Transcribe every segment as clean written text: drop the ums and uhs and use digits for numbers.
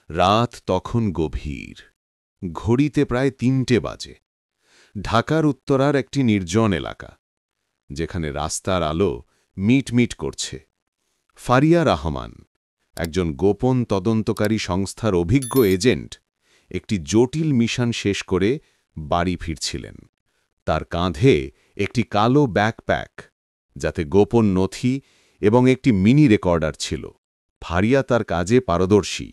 রাত তখন গভীর। ঘড়িতে প্রায় ৩টে বাজে। ঢাকার উত্তরার একটি নির্জন এলাকা, যেখানে রাস্তার আলো মিটমিট করছে। ফারিয়া রহমান, একজন গোপন তদন্তকারী সংস্থার অভিজ্ঞ এজেন্ট, একটি জটিল মিশন শেষ করে বাড়ি ফিরছিলেন। তার কাঁধে একটি কালো ব্যাকপ্যাক, যাতে গোপন নথি এবং একটি মিনি রেকর্ডার ছিল। ফারিয়া তার কাজে পারদর্শী।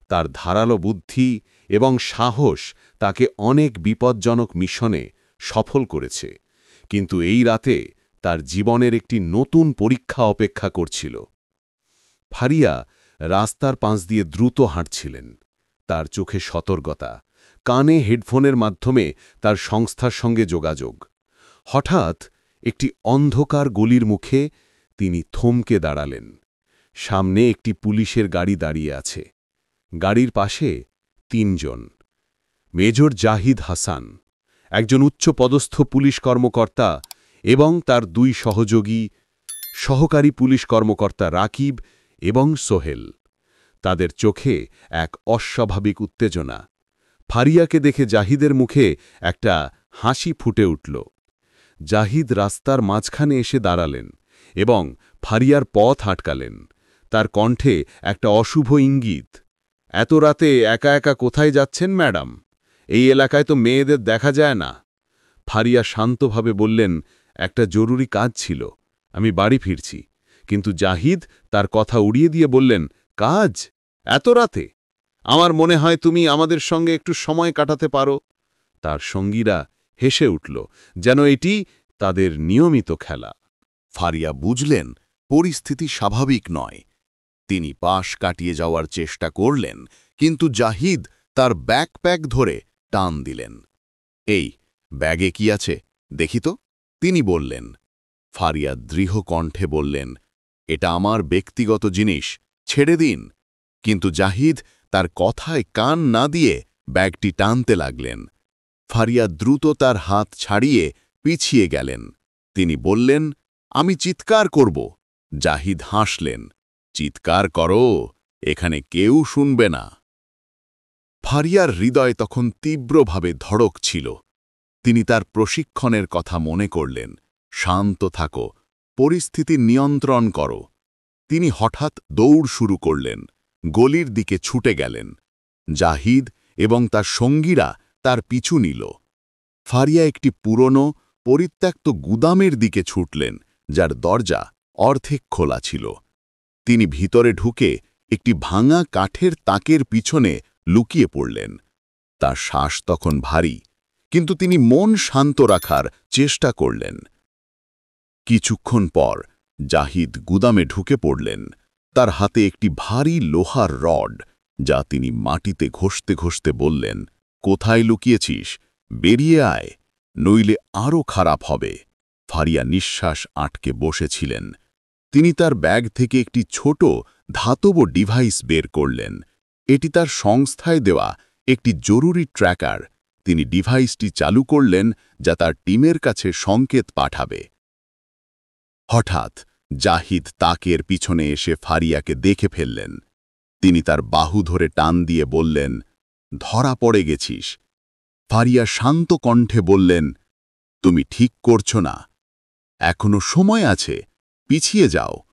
তার ধারালো বুদ্ধি এবং সাহস তাকে অনেক বিপজ্জনক মিশনে সফল করেছে, কিন্তু এই রাতে তার জীবনের একটি নতুন পরীক্ষা অপেক্ষা করছিল। ফারিয়া রাস্তার পাশ দিয়ে দ্রুত হাঁটছিলেন, তার চোখে সতর্কতা, কানে হেডফোনের মাধ্যমে তার সংস্থার সঙ্গে যোগাযোগ। হঠাৎ একটি অন্ধকার গলির মুখে তিনি থমকে দাঁড়ালেন। সামনে একটি পুলিশের গাড়ি দাঁড়িয়ে আছে। গাড়ির পাশে ৩ জন। মেজর জাহিদ হাসান, একজন উচ্চপদস্থ পুলিশ কর্মকর্তা, এবং তার ২ সহযোগী, সহকারী পুলিশ কর্মকর্তা রাকিব এবং সোহেল। তাদের চোখে এক অস্বাভাবিক উত্তেজনা। ফারিয়াকে দেখে জাহিদের মুখে একটা হাসি ফুটে উঠল। জাহিদ রাস্তার মাঝখানে এসে দাঁড়ালেন এবং ফারিয়ার পথ আটকালেন। তার কণ্ঠে একটা অশুভ ইঙ্গিত। "এত রাতে একা একা কোথায় যাচ্ছেন ম্যাডাম? এই এলাকায় তো মেয়েদের দেখা যায় না।" ফারিয়া শান্তভাবে বললেন, "একটা জরুরি কাজ ছিল, আমি বাড়ি ফিরছি।" কিন্তু জাহিদ তার কথা উড়িয়ে দিয়ে বললেন, "কাজ? এত রাতে? আমার মনে হয় তুমি আমাদের সঙ্গে একটু সময় কাটাতে পারো।" তার সঙ্গীরা হেসে উঠল, যেন এটি তাদের নিয়মিত খেলা। ফারিয়া বুঝলেন পরিস্থিতি স্বাভাবিক নয়। তিনি পাশ কাটিয়ে যাওয়ার চেষ্টা করলেন, কিন্তু জাহিদ তার ব্যাকপ্যাক ধরে টান দিলেন। "এই, ব্যাগে কি আছে দেখি তো?" তিনি বললেন। ফারিয়া দৃঢ় কণ্ঠে বললেন, "এটা আমার ব্যক্তিগত জিনিস, ছেড়ে দিন।" কিন্তু জাহিদ তার কথায় কান না দিয়ে ব্যাগটি টানতে লাগলেন। ফারিয়া দ্রুত তার হাত ছাড়িয়ে পিছিয়ে গেলেন। তিনি বললেন, "আমি চিৎকার করব।" জাহিদ হাসলেন, "চিৎকার করো, এখানে কেউ শুনবে না।" ফারিয়ার হৃদয় তখন তীব্রভাবে ধড়ক ছিল। তিনি তার প্রশিক্ষণের কথা মনে করলেন। শান্ত থাকো, পরিস্থিতি নিয়ন্ত্রণ করো। তিনি হঠাৎ দৌড় শুরু করলেন, গলির দিকে ছুটে গেলেন। জাহিদ এবং তার সঙ্গীরা তার পিছু নিল। ফারিয়া একটি পুরনো, পরিত্যক্ত গুদামের দিকে ছুটলেন, যার দরজা অর্ধেক খোলা ছিল। তিনি ভিতরে ঢুকে একটি ভাঙা কাঠের তাকের পিছনে লুকিয়ে পড়লেন। তার শ্বাস তখন ভারী, কিন্তু তিনি মন শান্ত রাখার চেষ্টা করলেন। কিছুক্ষণ পর জাহিদ গুদামে ঢুকে পড়লেন। তার হাতে একটি ভারী লোহার রড, যা তিনি মাটিতে ঘষতে ঘষতে বললেন, "কোথায় লুকিয়েছিস? বেরিয়ে আয়, নইলে আরও খারাপ হবে।" ফারিয়া নিঃশ্বাস আটকে বসেছিলেন। তিনি তার ব্যাগ থেকে একটি ছোট ধাতব ডিভাইস বের করলেন। এটি তার সংস্থায় দেওয়া একটি জরুরি ট্র্যাকার। তিনি ডিভাইসটি চালু করলেন, যা তার টিমের কাছে সংকেত পাঠাবে। হঠাৎ জাহিদ তাকের পিছনে এসে ফারিয়াকে দেখে ফেললেন। তিনি তার বাহু ধরে টান দিয়ে বললেন, "ধরা পড়ে গেছিস।" ফারিয়া শান্ত কণ্ঠে বললেন, "তুমি ঠিক করছো না, এখনো সময় আছে, পিছিয়ে যাও।"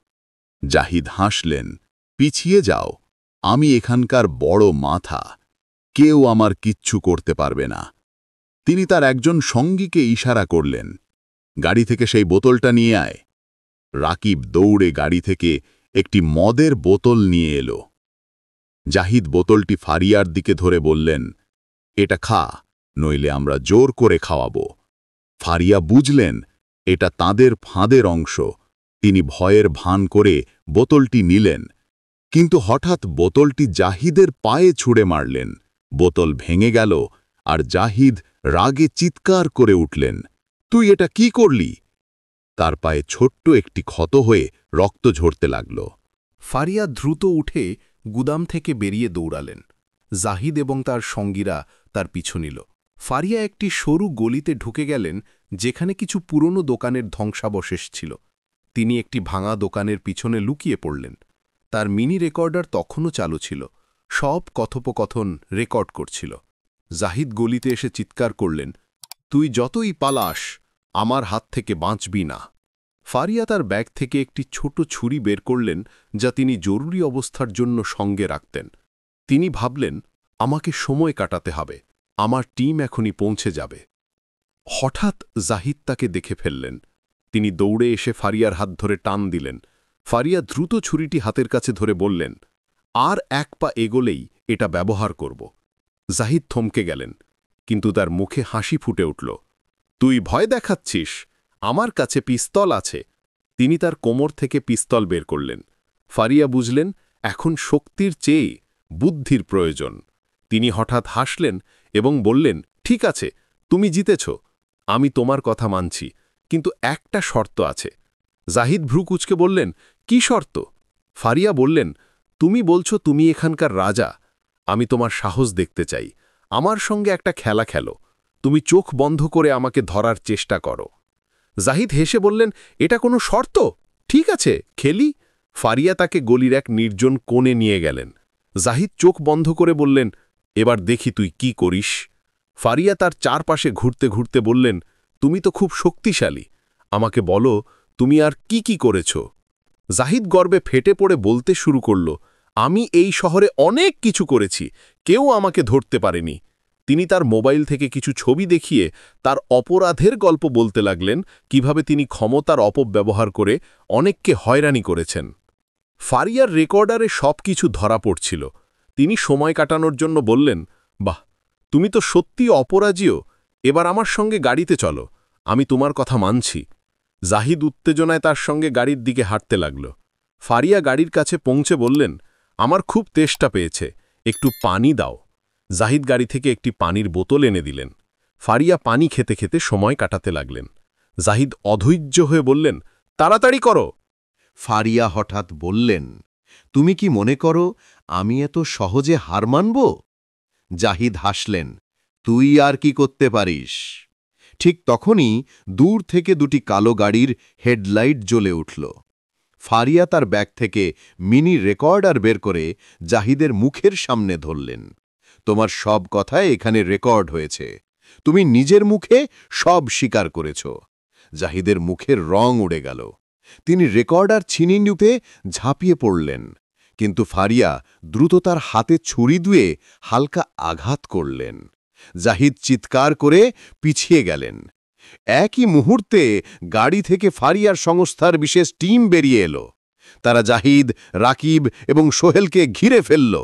জাহিদ হাসলেন, "পিছিয়ে যাও, আমি এখানকার বড় মাথা, কেউ আমার কিচ্ছু করতে পারবে না।" তিনি তার একজন সঙ্গীকে ইশারা করলেন, "গাড়ি থেকে সেই বোতলটা নিয়ে আয়।" রাকিব দৌড়ে গাড়ি থেকে একটি মদের বোতল নিয়ে এলো। জাহিদ বোতলটি ফারিয়ার দিকে ধরে বললেন, "এটা খা, নইলে আমরা জোর করে খাওয়াবো।" ফারিয়া বুঝলেন এটা তাদের ফাঁদের অংশ। তিনি ভয়ের ভান করে বোতলটি নিলেন, কিন্তু হঠাৎ বোতলটি জাহিদের পায়ে ছুঁড়ে মারলেন। বোতল ভেঙে গেল, আর জাহিদ রাগে চিৎকার করে উঠলেন, "তুই এটা কি করলি?" তার পায়ে ছোট্ট একটি ক্ষত হয়ে রক্ত ঝরতে লাগল। ফারিয়া দ্রুত উঠে গুদাম থেকে বেরিয়ে দৌড়ালেন। জাহিদ এবং তার সঙ্গীরা তার পিছু নিল। ফারিয়া একটি সরু গলিতে ঢুকে গেলেন, যেখানে কিছু পুরনো দোকানের ধ্বংসাবশেষ ছিল। তিনি একটি ভাঙা দোকানের পিছনে লুকিয়ে পড়লেন। তার মিনি রেকর্ডার তখনও চালু ছিল। সব কথোপকথন রেকর্ড করছিল। জাহিদ গলিতে এসে চিৎকার করলেন, তুই যতই পালাস আমার হাত থেকে বাঁচবি না। ফারিয়া তার ব্যাগ থেকে একটি ছোট ছুরি বের করলেন, যা তিনি জরুরি অবস্থার জন্য সঙ্গে রাখতেন। তিনি ভাবলেন, আমাকে সময় কাটাতে হবে, আমার টিম এখনই পৌঁছে যাবে। হঠাৎ জাহিদ তাকে দেখে ফেললেন। তিনি দৌড়ে এসে ফারিয়ার হাত ধরে টান দিলেন। ফারিয়া দ্রুত ছুরিটি হাতের কাছে ধরে বললেন, আর এক পা এগোলেই এটা ব্যবহার করব। জাহিদ থমকে গেলেন, কিন্তু তার মুখে হাসি ফুটে উঠল। তুই ভয় দেখাচ্ছিস? আমার কাছে পিস্তল আছে। তিনি তার কোমর থেকে পিস্তল বের করলেন। ফারিয়া বুঝলেন, এখন শক্তির চেয়ে বুদ্ধির প্রয়োজন। তিনি হঠাৎ হাসলেন এবং বললেন, ঠিক আছে, তুমি জিতেছ, আমি তোমার কথা মানছি, কিন্তু একটা শর্ত আছে। জাহিদ ভ্রু কুঁচকে বললেন, কি শর্ত? ফারিয়া বললেন, তুমি বলছো তুমি এখানকার রাজা, আমি তোমার সাহস দেখতে চাই। আমার সঙ্গে একটা খেলা খেলো, তুমি চোখ বন্ধ করে আমাকে ধরার চেষ্টা করো। জাহিদ হেসে বললেন, এটা কোনো শর্ত? ঠিক আছে, খেলি। ফারিয়া তাকে গলির এক নির্জন কোণে নিয়ে গেলেন। জাহিদ চোখ বন্ধ করে বললেন, এবার দেখি তুই কি করিস। ফারিয়া তার চারপাশে ঘুরতে ঘুরতে বললেন, তুমি তো খুব শক্তিশালী, আমাকে বলো তুমি আর কি কি করেছ। জাহিদ গর্বে ফেটে পড়ে বলতে শুরু করল, আমি এই শহরে অনেক কিছু করেছি, কেউ আমাকে ধরতে পারেনি। তিনি তার মোবাইল থেকে কিছু ছবি দেখিয়ে তার অপরাধের গল্প বলতে লাগলেন, কিভাবে তিনি ক্ষমতার অপব্যবহার করে অনেককে হয়রানি করেছেন। ফারিয়ার রেকর্ডারে সবকিছু ধরা পড়ছিল। তিনি সময় কাটানোর জন্য বললেন, বাহ, তুমি তো সত্যি অপরাজীয়, এবার আমার সঙ্গে গাড়িতে চলো, আমি তোমার কথা মানছি। জাহিদ উত্তেজনায় তার সঙ্গে গাড়ির দিকে হাঁটতে লাগল। ফারিয়া গাড়ির কাছে পৌঁছে বললেন, আমার খুব তেষ্টা পেয়েছে, একটু পানি দাও। জাহিদ গাড়ি থেকে একটি পানির বোতল এনে দিলেন। ফারিয়া পানি খেতে খেতে সময় কাটাতে লাগলেন। জাহিদ অধৈর্য হয়ে বললেন, তাড়াতাড়ি করো। ফারিয়া হঠাৎ বললেন, তুমি কি মনে করো আমি এত সহজে হার মানব? জাহিদ হাসলেন, তুই আর কি করতে পারিস? ঠিক তখনই দূর থেকে দুটি কালো গাড়ির হেডলাইট জ্বলে উঠল। ফারিয়া তার ব্যাগ থেকে মিনি রেকর্ডার বের করে জাহিদের মুখের সামনে ধরলেন। তোমার সব কথাই এখানে রেকর্ড হয়েছে, তুমি নিজের মুখে সব স্বীকার করেছ। জাহিদের মুখের রং উড়ে গেল। তিনি রেকর্ডার ছিনিয়ে নিতে ঝাঁপিয়ে পড়লেন, কিন্তু ফারিয়া দ্রুত তার হাতে ছুরি দিয়ে হালকা আঘাত করলেন। জাহিদ চিৎকার করে পিছিয়ে গেলেন। একই মুহূর্তে গাড়ি থেকে ফারিয়ার সংস্থার বিশেষ টিম বেরিয়ে এলো। তারা জাহিদ, রাকিব এবং সোহেলকে ঘিরে ফেলল।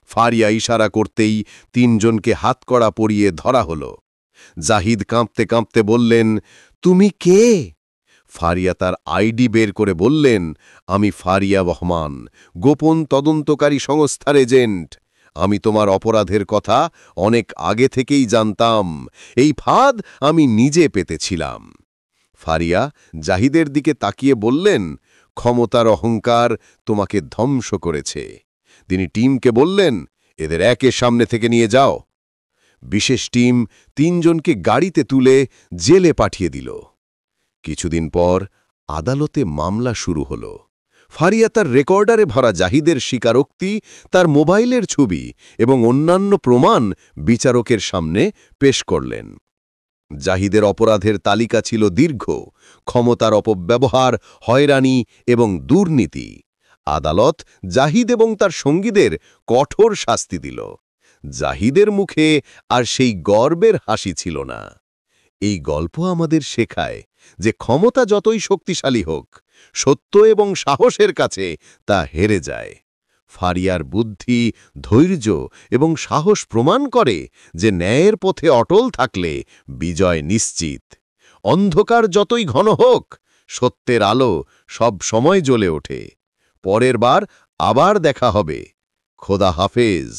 ফারিয়া ইশারা করতেই তিনজনকে হাতকড়া পরিয়ে ধরা হলো। জাহিদ কাঁপতে কাঁপতে বললেন, তুমি কে? ফারিয়া তার আইডি বের করে বললেন, আমি ফারিয়া রহমান, গোপন তদন্তকারী সংস্থার এজেন্ট। আমি তোমার অপরাধের কথা অনেক আগে থেকেই জানতাম, এই ফাঁদ আমি নিজে পেতেছিলাম। ফারিয়া জাহিদের দিকে তাকিয়ে বললেন, ক্ষমতার অহংকার তোমাকে ধ্বংস করেছে। তিনি টিমকে বললেন, এদের একের সামনে থেকে নিয়ে যাও। বিশেষ টিম তিনজনকে গাড়িতে তুলে জেলে পাঠিয়ে দিল। কিছুদিন পর আদালতে মামলা শুরু হল। ফারিয়া তার রেকর্ডারে ভরা জাহিদের স্বীকারোক্তি, তার মোবাইলের ছবি এবং অন্যান্য প্রমাণ বিচারকের সামনে পেশ করলেন। জাহিদের অপরাধের তালিকা ছিল দীর্ঘ: ক্ষমতার অপব্যবহার, হয়রানি এবং দুর্নীতি। আদালত জাহিদ এবং তার সঙ্গীদের কঠোর শাস্তি দিল। জাহিদের মুখে আর সেই গর্বের হাসি ছিল না। এই গল্প আমাদের শেখায় যে ক্ষমতা যতই শক্তিশালী হোক, সত্য এবং সাহসের কাছে তা হেরে যায়। ফারিয়ার বুদ্ধি, ধৈর্য এবং সাহস প্রমাণ করে যে ন্যায়ের পথে অটল থাকলে বিজয় নিশ্চিত। অন্ধকার যতই ঘন হোক, সত্যের আলো সব সময় জ্বলে ওঠে। পরের বার আবার দেখা হবে। খোদা হাফেজ।